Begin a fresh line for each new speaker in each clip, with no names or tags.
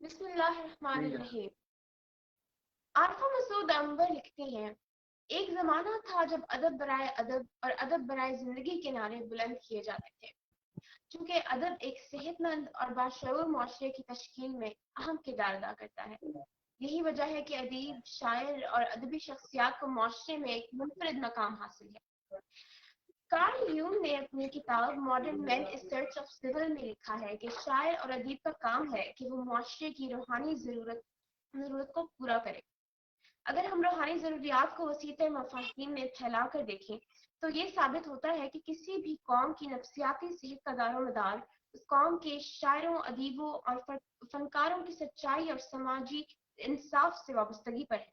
بسم اللہ الرحمن الرحیم۔ عارفہ مسعود انور لکھتے ہیں، ایک زمانہ تھا جب ادب برائے ادب اور ادب برائے زندگی کے نعرے بلند کیے جاتے تھے۔ چونکہ ادب ایک صحت مند اور باشعور معاشرے کی تشکیل میں اہم کردار ادا کرتا ہے، یہی وجہ ہے کہ ادیب، شاعر اور ادبی شخصیات کو معاشرے میں ایک منفرد مقام حاصل ہے۔ کارل یونگ نے اپنی کتاب modern man in search of civil میں لکھا ہے کہ شاعر اور ادیب کا کام ہے کہ وہ معاشرے کی روحانی ضرورت کو پورا کرے۔ اگر ہم روحانی ضروریات کو وسیع تر مفاہیم میں پھیلا کر دیکھیں تو یہ ثابت ہوتا ہے کہ کسی بھی قوم کی نفسیاتی صحت کا دار و مدار اس قوم کے شاعروں، ادیبوں اور فنکاروں کی سچائی اور سماجی انصاف سے وابستگی پر ہے۔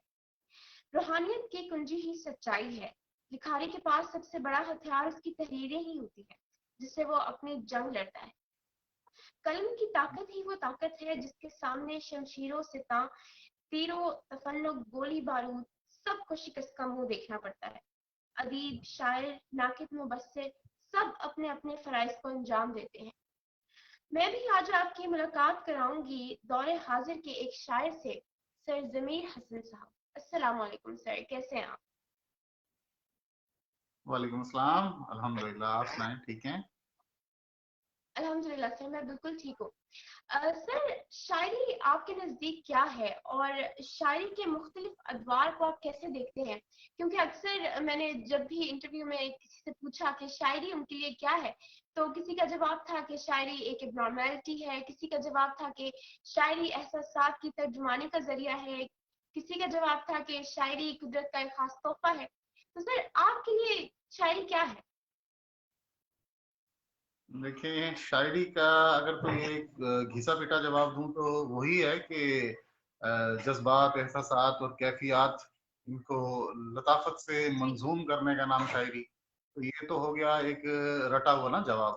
روحانیت کی کنجی ہی سچائی ہے۔ لکھاری کے پاس سب سے بڑا ہتھیار اس کی تحریریں ہی ہوتی ہے، جس سے وہ اپنی جنگ لڑتا ہے۔ قلم کی طاقت ہی وہ طاقت ہے جس کے سامنے شمشیروں سے تیروں، تفنگ، گولی بارود سب کو شکست کا منہ دیکھنا پڑتا ہے۔ ادیب، شاعر، ناقد، مبصر سب اپنے اپنے فرائض کو انجام دیتے ہیں۔ میں بھی آج آپ کی ملاقات کراؤں گی دور حاضر کے ایک شاعر سے، سر ضمیر حسن صاحب۔ السلام علیکم سر، کیسے ہیں آپ؟
وعلیکم السلام، الحمدللہ، آپ سنائیں ٹھیک ہیں؟
الحمدللہ سر، میں بالکل ٹھیک ہوں۔ سر، شاعری آپ کے نزدیک کیا ہے اور شاعری کے مختلف ادوار کو آپ کیسے دیکھتے ہیں؟ کیونکہ اکثر میں نے جب بھی انٹرویو میں کسی سے پوچھا کہ شاعری ان کے لیے کیا ہے تو کسی کا جواب تھا کہ شاعری ایک ابنارمیلٹی ہے، کسی کا جواب تھا کہ شاعری احساسات کی ترجمانی کا ذریعہ ہے، کسی کا جواب تھا کہ شاعری قدرت کا ایک خاص تحفہ ہے۔ تو سر، آپ کے لیے شاعری کیا ہے؟
دیکھیں، شاعری کا اگر کوئی ایک گھسا پیٹا جواب دوں تو وہی ہے کہ جذبات، احساسات اور کیفیات ان کو لطافت سے منظوم کرنے کا نام شاعری۔ تو یہ تو ہو گیا ایک رٹا ہوا نا جواب۔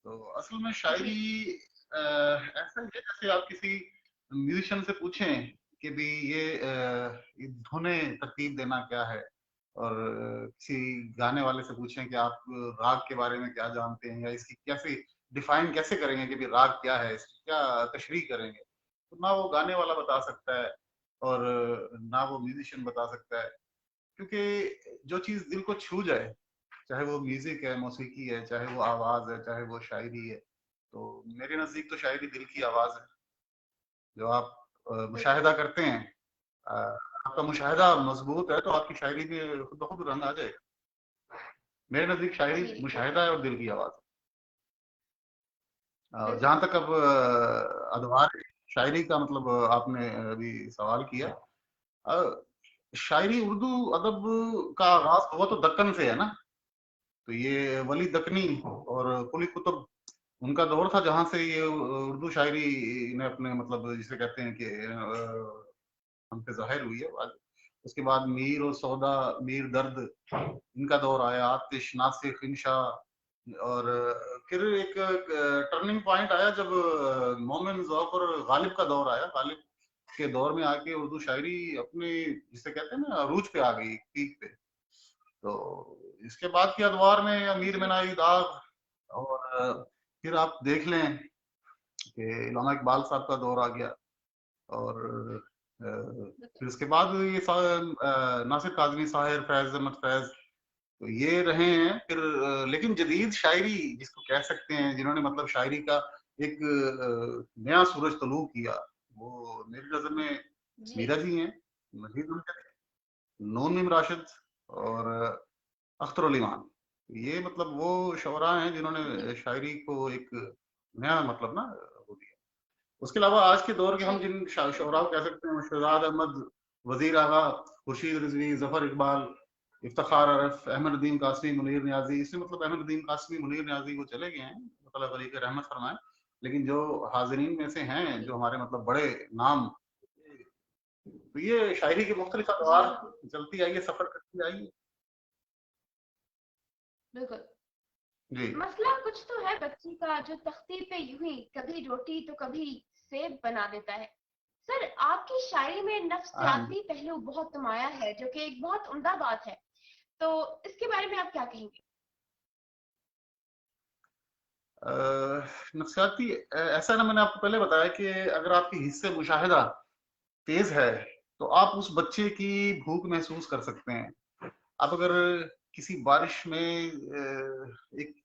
تو اصل میں شاعری ایسا ہی ہے جیسے آپ کسی میوزیشین سے پوچھیں کہ بھی یہ دھنیں ترتیب دینا کیا ہے، اور کسی گانے والے سے پوچھیں کہ آپ راگ کے بارے میں کیا جانتے ہیں یا اس کی کیسے ڈیفائن کیسے کریں گے کہ بھی راگ کیا ہے، اس کی کیا تشریح کریں گے، تو نہ وہ گانے والا بتا سکتا ہے اور نہ وہ میوزیشین بتا سکتا ہے، کیونکہ جو چیز دل کو چھو جائے، چاہے وہ میوزک ہے، موسیقی ہے، چاہے وہ آواز ہے، چاہے وہ شاعری ہے، تو میرے نزدیک تو شاعری دل کی آواز ہے جو آپ مشاہدہ کرتے ہیں۔ آپ کا مشاہدہ مضبوط ہے تو آپ کی شاعری میں خود بخود رنگ آ جائے گا۔ میرے نزدیک شاعری
جی،
مشاہدہ ہے اور دل کی آواز ہے۔
بالکل۔
جہاں تک اب ادوار شاعری کا مطلب آپ نے ابھی سوال کیا، شاعری اردو ادب کا آغاز ہوا تو دکن سے ہے نا۔ تو یہ ولی دکنی اور قلی قطب ان کا دور تھا جہاں سے یہ اردو شاعری نے اپنے مطلب جسے کہتے ہیں کہ ہم پہ ظاہر ہوئی ہے۔ اس کے بعد میر اور سودا، میر درد ان کا دور آیا، آتش، ناسخ، انشا، اور پھر ایک ٹرننگ پوائنٹ آیا جب مومن، ظفر، غالب کا دور آیا۔ غالب کے دور میں آ کے اردو شاعری اپنے جسے کہتے ہیں نا عروج پہ آ گئی، پیک پہ۔ تو اس کے بعد کے ادوار میں امیر
جی،
منائی داغ، اور پھر آپ دیکھ لیں کہ علامہ اقبال صاحب کا دور آ گیا، اور پھر اس کے بعد یہ ناصر کاظمی صاحب، فیض احمد فیض، تو یہ رہے ہیں۔ پھر لیکن جدید شاعری جس کو کہہ سکتے ہیں، جنہوں نے مطلب شاعری کا ایک نیا سورج طلوع کیا، وہ میری نظر میں
جی،
میرا جی ہیں، مزید نون میم راشد اور اختر علی مان۔ یہ مطلب وہ شعراء ہیں جنہوں
جی،
نے شاعری کو ایک نیا مطلب نا وہ دیا۔ اس کے علاوہ آج کے دور کے ہم
جی،
جن شعراء کو کہہ سکتے ہیں، شہزاد احمد، وزیر اعلیٰ، خورشید رضوی، ظفر اقبال، افتخار عرف، احمد ندیم قاسمی، منیر نیازی۔ اس میں مطلب احمد ندیم قاسمی، منیر نیازی وہ چلے گئے ہیں، اللہ تعالیٰ علی کے رحمت فرمائے، لیکن جو حاضرین میں سے ہیں،
جی،
جو ہمارے مطلب بڑے نام، تو یہ شاعری کے مختلف
جی،
ادوار چلتی آئیے، سفر کرتی آئیے۔
بالکل۔
جی
مسئلہ کچھ تو ہے بچی کا جو تختی پہ یوں ہی کبھی روٹی تو کبھی سیب بنا دیتا ہے۔ سر، آپ کی شاعری میں نفسیاتی پہلو بہت نمایاں ہے جو کہ ایک بہت عمدہ بات ہے، تو اس کے بارے میں آپ کیا کہیں گے؟
نفسیاتی ایسا ہے نا، میں نے آپ کو پہلے بتایا کہ اگر آپ کی حصے مشاہدہ تیز ہے تو آپ اس بچے کی بھوک محسوس کر سکتے ہیں. آپ اگر کسی بارش میں ایک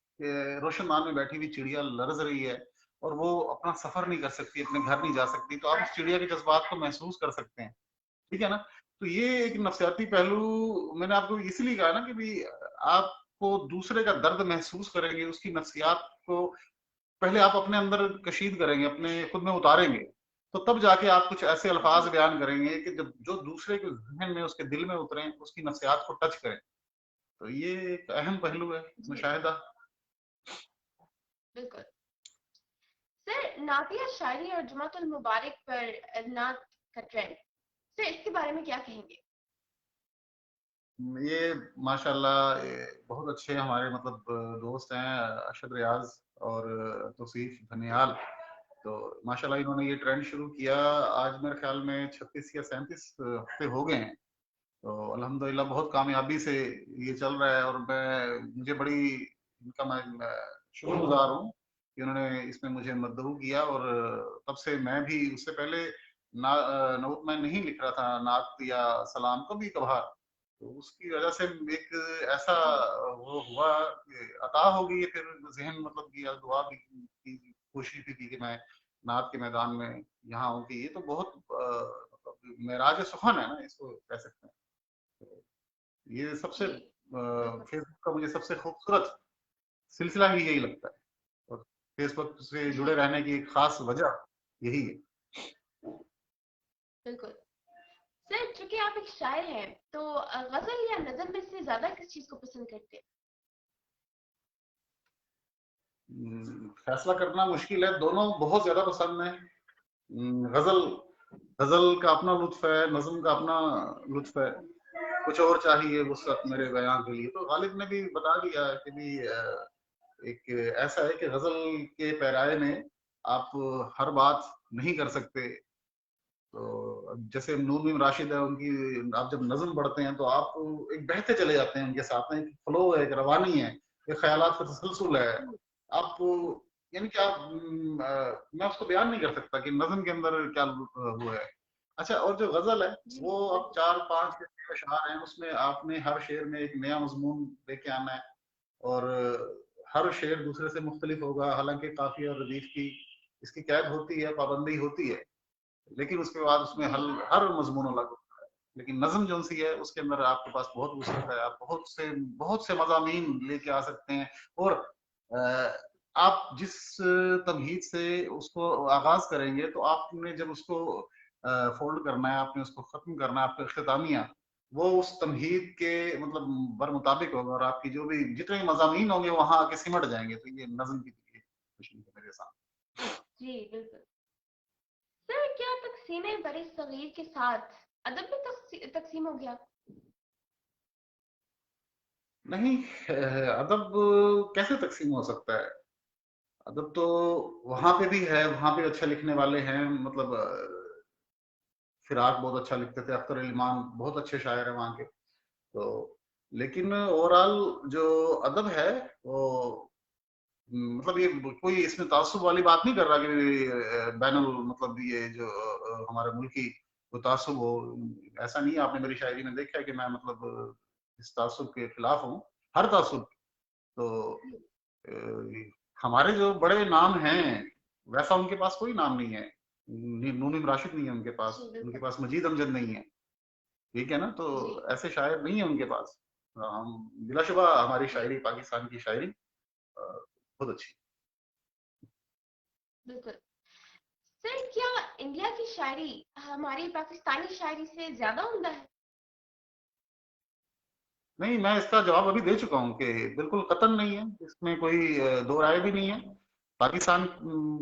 روشن مان میں بیٹھی ہوئی چڑیا لرز رہی ہے اور وہ اپنا سفر نہیں کر سکتی، اپنے گھر نہیں جا سکتی، تو آپ اس چڑیا کے جذبات کو محسوس کر سکتے ہیں. ٹھیک ہے نا. تو یہ ایک نفسیاتی پہلو میں نے آپ کو اسی لیے کہا نا کہ آپ کو دوسرے کا درد محسوس کریں گے، اس کی نفسیات کو پہلے آپ اپنے اندر کشید کریں گے، اپنے خود میں اتاریں گے، تو تب جا کے آپ کچھ ایسے الفاظ
جی
بیان کریں گے کہ جب جو دوسرے کے ذہن میں، اس کے دل میں اتریں، اس کی نفسیات کو ٹچ کریں. تو یہ ایک اہم پہلو ہے
جی
مشاہدہ.
بالکل. سر نعتیہ شاعری اور جمعۃ المبارک پر نعت کا ٹرینڈ، سر اس کے بارے میں کیا کہیں گے؟
یہ ماشاء اللہ بہت اچھے ہمارے مطلب دوست ہیں، ارشد ریاض اور توصیف دھنیال. تو ماشاء اللہ انہوں نے یہ ٹرینڈ شروع کیا. آج میرے خیال میں 36 یا 37 ہفتے ہو گئے ہیں. تو الحمدللہ بہت کامیابی سے یہ چل رہا ہے، اور مجھے بڑی ان کا میں شکر گزار ہوں کہ انہوں نے اس میں مجھے مدعو کیا. اور تب سے میں بھی، اس سے پہلے نوت میں نہیں لکھ رہا تھا نعت یا سلام کو بھی کبھار. تو اس کی وجہ سے ایک ایسا
جی
وہ ہوا کہ عطا ہو گئی، پھر ذہن مطلب کی دعا بھی کی، کوشش بھی کی کہ میں نعت کے میدان میں یہاں ہوں. کہ یہ تو بہت مطلب معراج سخن ہے نا، اس کو کہہ سکتے ہیں. یہ سب سے
جی بالکل
فیس بک کا مجھے سب سے خوبصورت سلسلہ ہی یہی لگتا ہے، اور فیس بک سے جڑے
جی
رہنے کی ایک خاص وجہ یہی ہے.
بالکل. سر چونکہ آپ ایک شاعر ہیں تو غزل یا نظم میں سے زیادہ کس چیز کو پسند کرتے ہیں؟
فیصلہ کرنا مشکل ہے، دونوں بہت زیادہ پسند ہیں. غزل غزل کا اپنا لطف ہے، نظم کا اپنا لطف ہے. کچھ اور چاہیے وسعت میرے بیان کے لیے. تو غالب نے بھی بتا دیا کہ بھی ایک ایسا ہے کہ غزل کے پیرائے میں آپ ہر بات نہیں کر سکتے. تو جیسے نور میم راشد ہے، ان کی آپ جب نظم پڑھتے ہیں تو آپ ایک بہتے چلے جاتے ہیں ان کے ساتھ میں. ایک فلو ہے، ایک روانی ہے، ایک خیالات کا تسلسل ہے. آپ یعنی کہ آپ میں اس کو بیان نہیں کر سکتا کہ نظم کے اندر کیا وہ ہے. اچھا، اور جو غزل ہے
جی
وہ اب
بالکل
4-5 اشعار ہیں، اس میں آپ نے ہر شعر میں ایک نیا مضمون لے کے آنا ہے، اور ہر شعر دوسرے سے مختلف ہوگا. حالانکہ قافیہ اور ردیف کی اس کی قید ہوتی ہے، پابندی ہوتی ہے، لیکن اس کے بعد اس میں
جی
ہر مضمون الگ ہوتا ہے. لیکن نظم جو سی ہے اس کے اندر آپ کے پاس بہت وسعت ہے، آپ بہت سے مضامین لے کے آ سکتے ہیں. اور آپ جس تمہید سے اس کو آغاز کریں گے تو آپ نے جب اس کو فولڈ کرنا ہے، آپ نے اس کو ختم کرنا ہے، آپ کا اختتامیہ وہ اس تمہید کے مطلب بر مطابق ہوگا، اور آپ کی جو بھی جتنے مضامین ہوں گے وہاں آ کے سمٹ جائیں گے. تو یہ نظم کی خوشی ہے میرے ساتھ.
جی بالکل. سر کیا تقسیم بر صغیر کے ساتھ ادب بھی تقسیم ہو گیا؟
نہیں، ادب کیسے تقسیم ہو سکتا ہے؟ ادب تو وہاں پہ بھی ہے، وہاں پہ اچھا لکھنے والے ہیں. مطلب فراق بہت اچھا لکھتے تھے، اختر علیمان بہت اچھے شاعر ہیں وہاں کے. تو لیکن اوورال جو ادب ہے وہ مطلب یہ کوئی اس میں تعصب والی بات نہیں کر رہا کہ بین مطلب یہ جو ہمارے ملکی کو تعصب ہو. ایسا نہیں ہے. آپ نے میری شاعری میں دیکھا ہے کہ میں مطلب اس تعصب کے خلاف ہوں، ہر تعصب. تو ہمارے جو بڑے نام ہیں ویسا ان کے پاس کوئی نام نہیں ہے. نونیم راشد نہیں ہے ان کے پاس،
جی
ان کے
بالکل
پاس مجید امجد نہیں ہے. ٹھیک ہے نا. تو
جی
ایسے شاعر نہیں ہیں ان کے پاس. ہم بلا شبہ ہماری
جی
شاعری، پاکستان کی شاعری بہت اچھی.
بالکل. سر کیا انڈیا کی شاعری ہماری پاکستانی شاعری سے زیادہ عمدہ ہے؟
نہیں، میں اس کا جواب ابھی دے چکا ہوں کہ بالکل قطعاً نہیں ہے. اس میں کوئی دو رائے بھی نہیں ہے. پاکستان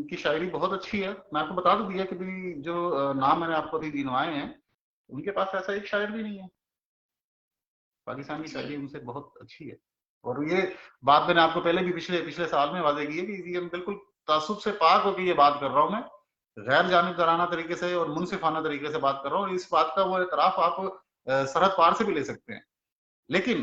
کی شاعری بہت اچھی ہے. میں آپ کو بتا دوں دیا کہ جو نام میں نے آپ کو ابھی گنوائے ہیں ان کے پاس ایسا ایک شاعر بھی نہیں ہے. پاکستان کی
جی
شاعری ان سے بہت اچھی ہے. اور یہ بات میں نے آپ کو پہلے بھی پچھلے سال میں واضح کی ہے کہ یہ بالکل تعصب سے پاک ہو کے یہ بات کر رہا ہوں. میں غیر جانبدارانہ طریقے سے اور منصفانہ طریقے سے بات کر رہا ہوں. اس بات کا وہ اعتراف آپ سرحد پار سے بھی لے سکتے ہیں. لیکن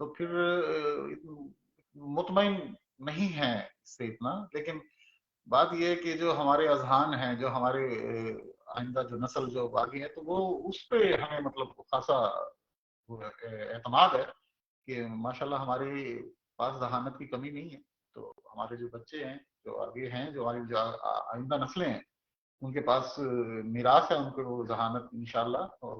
تو پھر مطمئن نہیں ہے اس سے اتنا. لیکن بات یہ ہے کہ جو ہمارے اذہان ہیں، جو ہمارے آئندہ جو نسل جو باقی ہے، تو وہ اس پہ ہمیں مطلب خاصا اعتماد ہے کہ ماشاءاللہ ہمارے پاس ذہانت کی کمی نہیں ہے. تو ہمارے جو بچے ہیں، جو آگے ہیں، جو ہماری جو آئندہ نسلیں ہیں، ان کے پاس میراث ہے ان کو وہ ذہانت انشاءاللہ. اور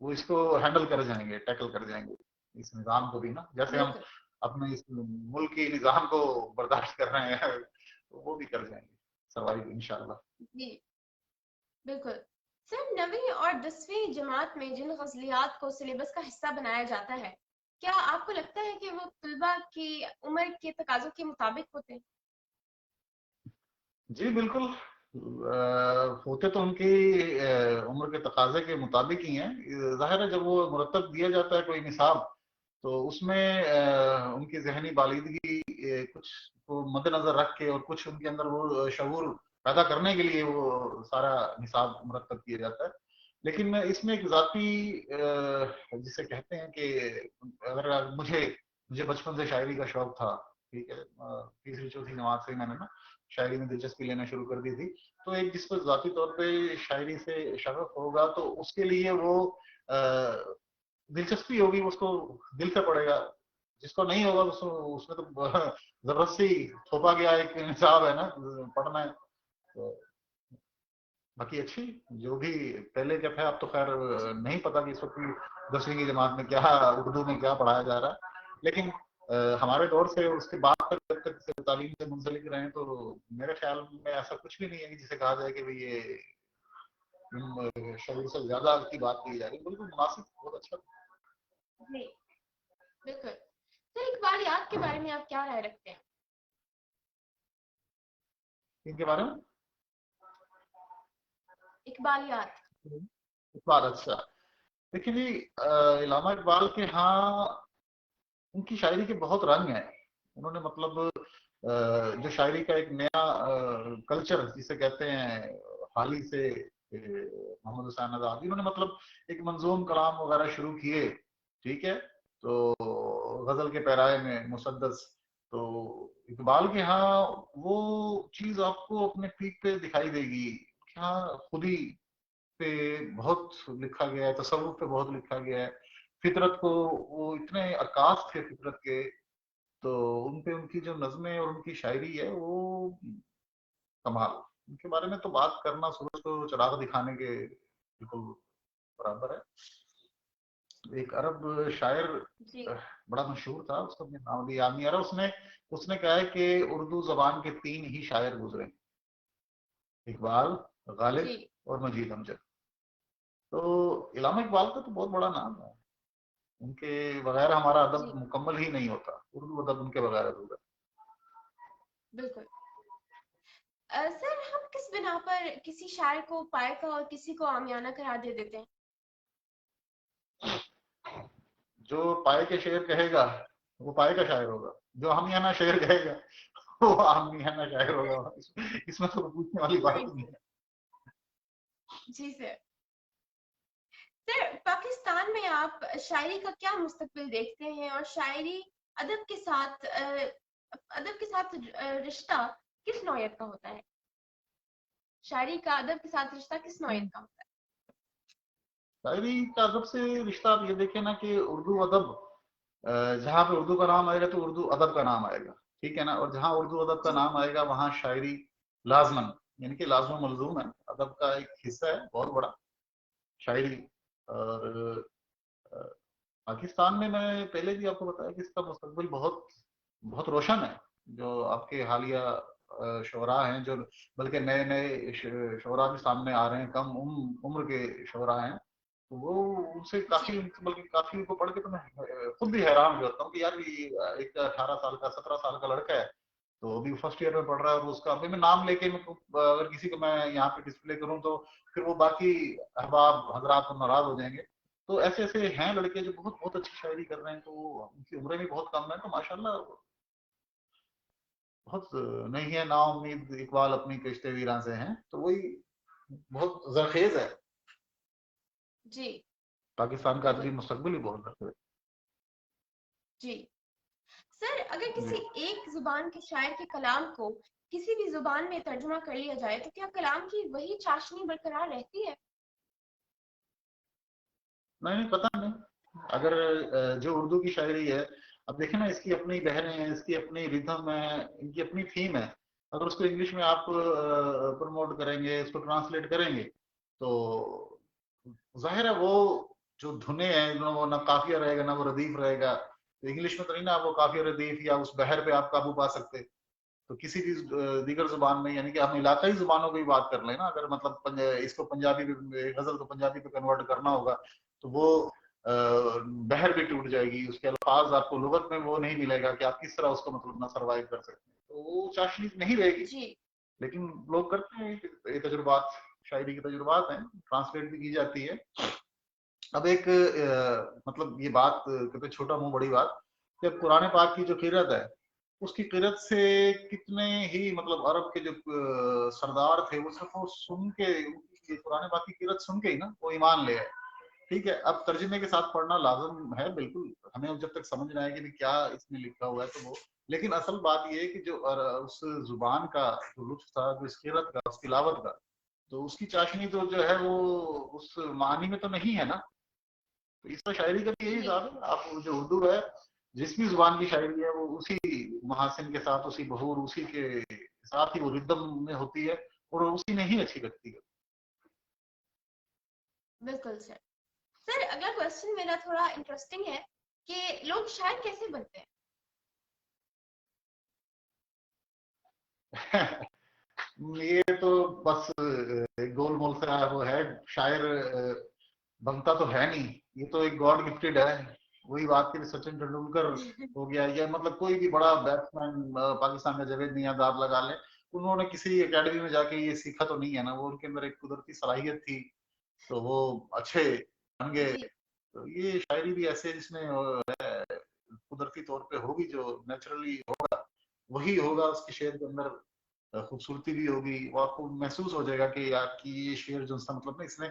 وہ اس کو ہینڈل کر جائیں گے، ٹیکل کر جائیں گے اس نظام کو بھی نا، جیسے ہم
بالکل
اپنے اس ملک کی نظام کو برداشت کر رہے ہیں وہ بھی کر جائیں گے سروائیو انشاءاللہ.
جی بالکل. سر 9ویں اور 10ویں جماعت میں جن غزلیات کو سلیبس کا حصہ بنایا جاتا ہے، کیا آپ کو لگتا ہے کہ وہ طلباء کی عمر کے تقاضوں کے مطابق ہوتے ہیں؟
جی بالکل، ہوتے تو ان کی عمر کے تقاضے کے مطابق ہی ہیں. ظاہر ہے جب وہ مرتب دیا جاتا ہے کوئی نصاب، تو اس میں ان کی ذہنی بالیدگی کچھ کو مد نظر رکھ کے اور کچھ ان کے اندر وہ شعور پیدا کرنے کے لیے وہ سارا نصاب مرتب کیا جاتا ہے. لیکن اس میں ایک ذاتی جسے کہتے ہیں کہ اگر مجھے بچپن سے شاعری کا شوق تھا، ٹھیک ہے، تیسری چوتھی جماعت سے میں نے نا شاعری میں دلچسپی لینا شروع کر دی تھی. تو ایک جس کو ذاتی طور پہ شاعری سے شغف ہوگا تو اس کے لیے وہ دلچسپی ہوگی، اس کو دل سے پڑے گا. جس کو نہیں ہوگا اس میں تو ضرورت سے ہی تھوپا گیا ایک نصاب ہے نا پڑھنا ہے. تو باقی اچھی جو بھی پہلے کیا تھا، اب تو خیر نہیں پتا کہ اس وقت 10ویں کی جماعت میں کیا اردو میں کیا پڑھایا جا رہا ہے. لیکن ہمارے دور سے اس کے بعد تک جب تک تعلیم سے منسلک رہے تو میرے خیال میں ایسا کچھ بھی نہیں ہے جسے کہا جائے کہ یہ شعور سے زیادہ کی بات کی جا رہی ہے. بالکل مناسب، بہت اچھا.
جی بالکل. سر اقبالیات کے بارے میں آپ کیا رائے رکھتے ہیں؟
ان کے بارے میں
اقبالیات.
اقبال، اچھا دیکھیے جی، علامہ اقبال کے ہاں ان کی شاعری کے بہت رنگ ہیں. انہوں نے مطلب جو شاعری کا ایک نیا کلچر جسے کہتے ہیں حالی سے محمد حسین آزاد، انہوں نے مطلب ایک منظوم کلام وغیرہ شروع کیے، ٹھیک ہے، تو غزل کے پیرائے میں مسدس. تو اقبال کے ہاں وہ چیز آپ کو اپنے پیک پہ دکھائی دے گی. ہاں خودی پہ بہت لکھا گیا ہے، تصوف پہ بہت لکھا گیا ہے، فطرت کو وہ اتنے عکاس تھے فطرت کے. تو ان پہ ان کی جو نظمیں اور ان کی شاعری ہے وہ کمال. ان کے بارے میں تو بات کرنا سورج کو چراغ دکھانے کے بالکل برابر ہے. ایک عرب شاعر
جی
بڑا مشہور تھا، اس کا نام بھی یاد نہیں آ رہا. اس نے کہا ہے کہ اردو زبان کے 3 ہی شاعر گزرے، اقبال، غالب
جی
اور مجید امجد. تو علامہ اقبال کا تو بہت بڑا نام ہے. ان کے بغیر ہمارا
جی
ادب مکمل ہی نہیں ہوتا، اردو ادب ان کے بغیر ادب.
بالکل. سر ہم کس بنا پر کسی شاعر کو پائے کا اور کسی کو عامیانہ قرار دے دیتے ہیں؟
جو پائے کے شعر کہے گا وہ پائے کا شاعر ہوگا، جو عامیانہ شعر کہے گا وہ عامیانہ شاعر ہوگا. اس میں تو پوچھنے والی بات ہی نہیں ہے.
جی سر. سر پاکستان میں آپ شاعری کا کیا مستقبل دیکھتے ہیں، اور شاعری ادب کے ساتھ رشتہ کس نوعیت کا ہوتا ہے؟ شاعری کا ادب کے ساتھ رشتہ کس نوعیت کا ہوتا ہے؟
شاعری کا ادب سے رشتہ آپ یہ دیکھیں نا کہ اردو ادب جہاں پہ اردو کا نام آئے گا تو اردو ادب کا نام آئے گا، ٹھیک ہے نا. اور جہاں اردو ادب کا
جی
نام آئے گا وہاں شاعری لازمن، یعنی کہ لازم و ملزوم ہے، ادب کا ایک حصہ ہے بہت بڑا شاعری. اور پاکستان میں پہلے بھی آپ کو بتایا کہ اس کا مستقبل بہت بہت روشن ہے. جو آپ کے حالیہ شعراء ہیں، جو بلکہ نئے نئے شعراء بھی سامنے آ رہے ہیں، کم عمر کے شعراء ہیں. وہ ان سے
جی
کافی، بلکہ کافی ان کو پڑھ کے تو میں خود بھی حیران ہو جاتا ہوں کہ یار یہ ایک 18 سال کا 17 سال کا لڑکا ہے، تو ابھی فرسٹ ایئر میں پڑھ رہا ہے. اور اس کا ابھی میں نام لے کے اگر کسی کو میں یہاں پہ ڈسپلے کروں تو پھر وہ باقی احباب حضرات ناراض ہو جائیں گے. تو ایسے ایسے ہیں لڑکے جو بہت بہت اچھی شاعری کر رہے ہیں. تو ان کی عمریں بھی بہت کم ہیں، تو ماشاءاللہ بہت نہیں ہے نا امید اقبال اپنی کشتے ویراں سے ہیں. تو وہی بہت زرخیز ہے.
جی
پاکستان کا ادبی
بالکل.
مستقبل ہی بہت زرخیز ہے.
جی سر، اگر کسی ایک زبان کے شاعر کے کلام کو کسی بھی زبان میں ترجمہ کر لیا جائے تو کیا کلام کی وہی چاشنی برقرار رہتی ہے؟
نہیں پتہ نہیں، اگر جو اردو کی شاعری ہے، اب دیکھیں نا، اس کی اپنی لہریں ہیں، اس کی اپنی ریدھم ہے، ان کی اپنی تھیم ہے. اگر اس کو انگلش میں آپ پروموٹ کریں گے، اس کو ٹرانسلیٹ کریں گے، تو ظاہر ہے وہ جو دھنے ہیں وہ نہ قافیہ رہے گا نہ وہ ردیف رہے گا. تو انگلش میں تو نہیں نا آپ وہ قافیہ ردیف یا اس بحر پہ آپ قابو پا سکتے. تو کسی بھی دیگر زبان میں، یعنی کہ ہم علاقائی زبانوں کی بات کر لیں نا، اگر مطلب اس کو پنجابی پہ، غزل کو پنجابی پہ کنورٹ کرنا ہوگا تو وہ بحر بھی ٹوٹ جائے گی. اس کے الفاظ آپ کو لغت میں وہ نہیں ملے گا کہ آپ کس طرح اس کو مطلب نہ سروائیو کر سکتے ہیں، تو وہ چاشنی نہیں رہے گی.
جی
لیکن لوگ کرتے ہیں، یہ تجربات، شاعری کے تجربات ہیں، ٹرانسلیٹ بھی کی جاتی ہے. اب ایک مطلب یہ بات کہتے چھوٹا منہ بڑی بات، کہ قرآن پاک کی جو قرت ہے، اس کی قرت سے کتنے ہی مطلب عرب کے جو سردار تھے وہ صرف وہ سن کے، قرآن پاک کی قرت سن کے ہی نا وہ ایمان لے آئے. ٹھیک ہے، اب ترجمے کے ساتھ پڑھنا لازم ہے بالکل، ہمیں جب تک سمجھ نہ آئے کہ کیا اس میں لکھا ہوا ہے تو وہ، لیکن اصل بات یہ ہے کہ جو اس زبان کا جو لطف تھا، جو اس قرت کا، اس تلاوت کا، تو اس کی چاشنی تو جو ہے وہ اس معنی میں تو نہیں ہے نا. تو اس کا شاعری کا بھی یہی
جی
حساب ہے. آپ جو اردو ہے، جس بھی زبان کی شاعری ہے، وہ اسی محاسن کے ساتھ، اسی بہور، اسی کے ساتھ ہی وہ ردم میں ہوتی ہے، اور اسی میں ہی اچھی لگتی ہے.
بالکل سر. سر اگلا کوشچن میرا تھوڑا انٹرسٹنگ ہے کہ لوگ شاعر کیسے بنتے ہیں؟
یہ تو بس گول مول سے وہ ہے، شاعر بنتا تو ہے نہیں، یہ تو ایک گاڈ گفٹیڈ ہے. وہی بات کی سچن ٹنڈولکر ہو گیا، یا مطلب کوئی بھی بڑا بیٹسمین پاکستان کا، جاوید میاں آپ لگا لیں، انہوں نے کسی اکیڈمی میں جا کے یہ سیکھا تو نہیں ہے نا، وہ ان کے اندر ایک قدرتی صلاحیت تھی تو وہ اچھے بن گئے.
جی
تو یہ شاعری بھی ایسے جس میں قدرتی طور پہ ہوگی، جو نیچرلی ہوگا وہی ہوگا. اس کے شعر کے اندر خوبصورتی بھی ہوگی، وہ آپ کو محسوس ہو جائے گا کہ آپ کی یہ شعر جو مطلب نا اس نے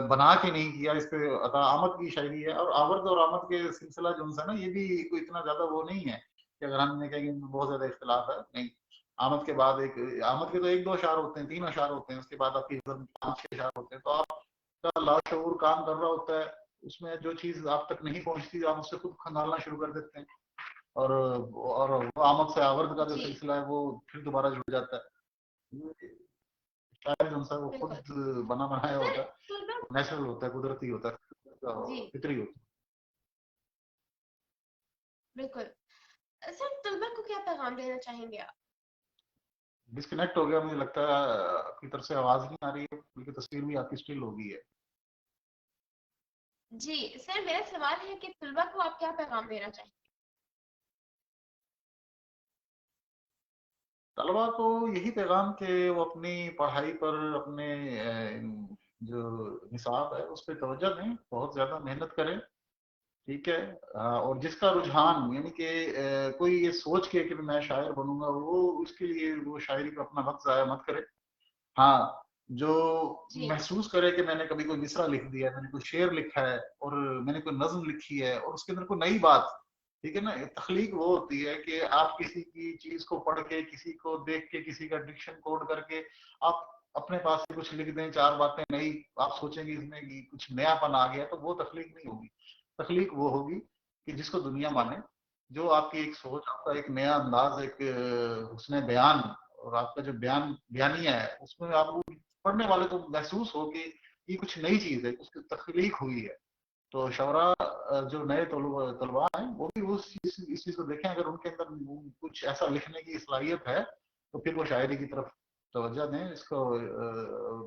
بنا کے نہیں کیا، اس پہ عطا آمد کی شاعری ہے. اور آورد اور آمد کے سلسلہ جو ہے نا، یہ بھی کوئی اتنا زیادہ وہ نہیں ہے کہ اگر ہم نے کہیں گے بہت زیادہ اختلاف ہے، نہیں. آمد کے بعد آمد کے تو ایک دو اشعار ہوتے ہیں، تین اشعار ہوتے ہیں، اس کے بعد آپ کی 5-6 اشعار ہوتے ہیں. تو آپ کا لاشعور کام کر رہا ہوتا ہے، اس میں جو چیز آپ تک نہیں پہنچتی آپ اس سے خود کھنگالنا شروع کر دیتے ہیں، اور وہ آمد سے آورد کا جو
جی
سلسلہ ہے وہ پھر دوبارہ جڑ جاتا ہے. شاید جو ہے وہ
بالکل.
خود بنا بنایا
سر
ہوتا
طلبا،
ہے، نیچرل ہوتا ہے، قدرتی ہوتا ہے،
جی
فطری ہوتا ہے.
بالکل. سر طلبا کو کیا پیغام دینا چاہیں گے آپ؟
ڈسکنیکٹ ہو گیا، مجھے لگتا ہے آپ کی طرف سے آواز نہیں آ رہی ہے، بلکہ تصویر بھی آپ کی اسٹل ہو گئی ہے.
جی سر، میرا سوال ہے کہ طلبا کو آپ کیا پیغام دینا چاہیں گے؟
طلبا کو یہی پیغام کہ وہ اپنی پڑھائی پر، اپنے جو نصاب ہے اس پہ توجہ دیں، بہت زیادہ محنت کریں. ٹھیک ہے، اور جس کا رجحان، یعنی کہ کوئی یہ سوچ کے کہ میں شاعر بنوں گا، وہ اس کے لیے وہ شاعری پہ اپنا وقت ضائع مت کرے. ہاں، جو
جی
محسوس کرے کہ میں نے کبھی کوئی مصرع لکھ دیا ہے، میں نے کوئی شعر لکھا ہے، اور میں نے کوئی نظم لکھی ہے، اور اس کے اندر کوئی نئی بات، ٹھیک ہے نا. تخلیق وہ ہوتی ہے کہ آپ کسی کی چیز کو پڑھ کے، کسی کو دیکھ کے، کسی کا ڈکشن کوڈ کر کے آپ اپنے پاس سے کچھ لکھ دیں، 4 باتیں نئی، آپ سوچیں گے اس میں کچھ نیا پن آ گیا، تو وہ تخلیق نہیں ہوگی. تخلیق وہ ہوگی کہ جس کو دنیا
جی
مانے، جو آپ کی ایک سوچ، آپ کا ایک نیا انداز، ایک حسن بیان، اور آپ کا جو بیانیہ ہے، اس میں آپ کو پڑھنے والے کو محسوس ہو کہ یہ کچھ نئی چیز ہے، اس کی تخلیق ہوئی ہے. تو شعراء جو نئے طلباء ہیں وہ بھی اس چیز کو دیکھیں، اگر ان کے اندر کچھ ایسا لکھنے کی صلاحیت ہے تو پھر وہ شاعری کی طرف توجہ دیں، اس کو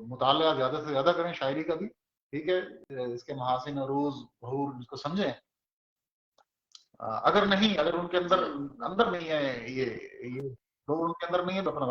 مطالعہ زیادہ سے زیادہ کریں شاعری کا بھی. ٹھیک ہے، اس کے محاسن، عروض، بحور، اس کو سمجھیں. اگر ان کے اندر
جی
اندر نہیں ہے یہ لوگ ان کے اندر نہیں ہے تو اپنا